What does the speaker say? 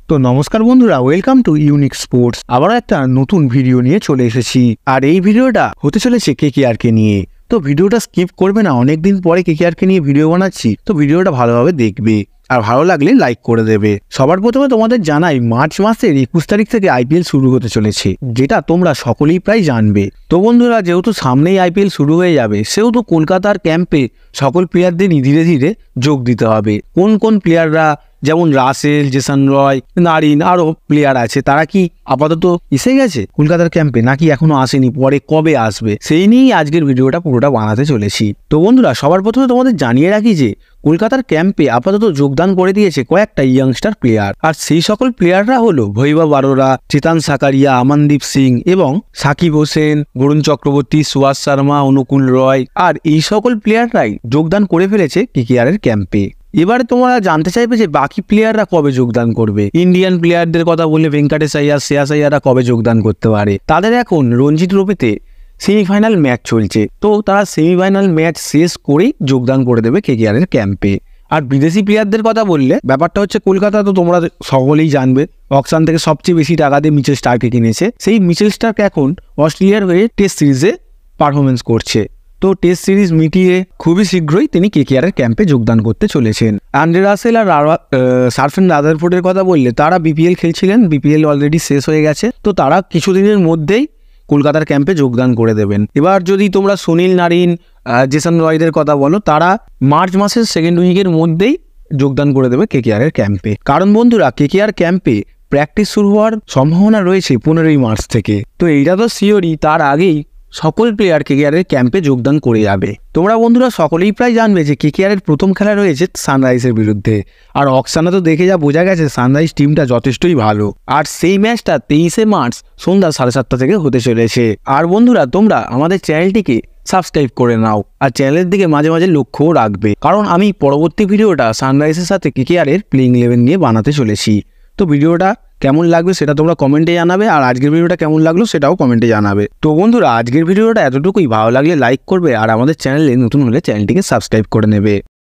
তো নমস্কার বন্ধুরা, ওয়েলকাম টু ইউনিক স্পোর্টস। আবার একটা নতুন ভিডিও নিয়ে চলে এসেছি। আর এই ভিডিওটা হতে চলেছে কেকেআর কে নিয়ে। তো ভিডিওটা স্কিপ করবে না, অনেকদিন পরে কেকেআর কে নিয়ে ভিডিও বানাচ্ছি, তো ভিডিওটা ভালোভাবে দেখবে আর ভালো লাগলে লাইক করে দেবে। সবার প্রথমে তোমাদের জানাই, মার্চ মাসের 21 তারিখ থেকে আইপিএল শুরু হতে চলেছে, যেটা তোমরা সকলেই প্রায় জানবে। তো বন্ধুরা, যেহেতু সামনেই আইপিএল শুরু হয়ে যাবে, সেহেতু কলকাতার ক্যাম্পে সকল প্লেয়ারদের ধীরে ধীরে যোগ দিতে হবে। কোন কোন প্লেয়াররা, যেমন রাসেল, জেসন রয়, নারিন, আরো প্লেয়ার আছে, তারা কি আপাতত এসে গেছে কলকাতার ক্যাম্পে নাকি এখনো আসেনি, পরে কবে আসবে, সেই নিয়েই আজকের ভিডিওটা পুরোটা বানাতে চলেছি। তো বন্ধুরা, সবার প্রথমে তোমাদের জানিয়ে রাখি যে কলকাতার ক্যাম্পে আপাতত যোগদান করে দিয়েছে কয়েকটা ইয়ংস্টার প্লেয়ার। আর সেই সকল প্লেয়াররা হলো ভৈভব আরোরা, চেতন সাকারিয়া, আমনদীপ সিং এবং সাকিব হোসেন, বরুণ চক্রবর্তী, সুভাষ শর্মা, অনুকূল রয়। আর এই সকল প্লেয়াররাই যোগদান করে ফেলেছে কেকেআর এর ক্যাম্পে। এবারে তোমরা জানতে চাইবে যে বাকি প্লেয়াররা কবে যোগদান করবে। ইন্ডিয়ান প্লেয়ারদের কথা বললে ভেঙ্কটেশ আইয়ার, শ্রেয়াস আইয়াররা কবে যোগদান করতে পারে। তাদের এখন রঞ্জি ট্রফিতে সেমিফাইনাল ম্যাচ চলছে, তো তারা সেমিফাইনাল ম্যাচ শেষ করেই যোগদান করে দেবে কেকেআর এর ক্যাম্পে। আর বিদেশি প্লেয়ারদের কথা বললে ব্যাপারটা হচ্ছে, কলকাতা তো তোমরা সকলেই জানবে অকশন থেকে সবচেয়ে বেশি টাকা দিয়ে মিচেল স্টার্ককে কিনেছে। সেই মিচেল স্টার্ক এখন অস্ট্রেলিয়ার হয়ে টেস্ট সিরিজে পারফরমেন্স করছে। তো টেস্ট সিরিজ মিটিয়ে খুবই শীঘ্রই তিনি কেকেআর এর ক্যাম্পে যোগদান করতে চলেছেন। আন্দ্রে রাসেল আর সার্ফেন রাদারফোর্ডের কথা বললে, তারা বিপিএল খেলছিলেন, বিপিএল অলরেডি শেষ হয়ে গেছে, তো তারা কিছুদিনের মধ্যেই কলকাতার ক্যাম্পে যোগদান করে দেবেন। এবার যদি তোমরা সুনীল নারিন, জেসন রয়দের কথা বলো, তারা মার্চ মাসের সেকেন্ড উইকের মধ্যেই যোগদান করে দেবে কেকেআর এর ক্যাম্পে। কারণ বন্ধুরা, কেকেআর ক্যাম্পে প্র্যাকটিস শুরু হওয়ার সম্ভাবনা রয়েছে 15ই মার্চ থেকে। তো এইটা তো শিওরই, তার আগেই সকল প্লেয়ার কেকেআর এর ক্যাম্পে যোগদান করে যাবে। তোমরা বন্ধুরা সকলেই প্রায় জানবে যে কেকেআর এর প্রথম খেলা রয়েছে সানরাইজের বিরুদ্ধে। আর অকশনে তো দেখে যা বোঝা গেছে, সানরাইজ টিমটা যথেষ্টই ভালো। আর সেই ম্যাচটা 23শে মার্চ সন্ধ্যা 7:30 থেকে হতে চলেছে। আর বন্ধুরা, তোমরা আমাদের চ্যানেলটিকে সাবস্ক্রাইব করে নাও আর চ্যানেলের দিকে মাঝে মাঝে লক্ষ্যও রাখবে, কারণ আমি পরবর্তী ভিডিওটা সানরাইজের সাথে কেকেআর এর প্লেইং 11 নিয়ে বানাতে চলেছি। তো ভিডিওটা কেমন লাগবে সেটা তোমরা কমেন্টে জানাবে, আর আজকের ভিডিওটা কেমন লাগলো সেটাও কমেন্টে জানাবে। তো বন্ধুরা, আজকের ভিডিওটা এতটুকুই। ভালো লাগলে লাইক করবে আর আমাদের চ্যানেলে নতুন হলে চ্যানেলটিকে সাবস্ক্রাইব করে নেবে।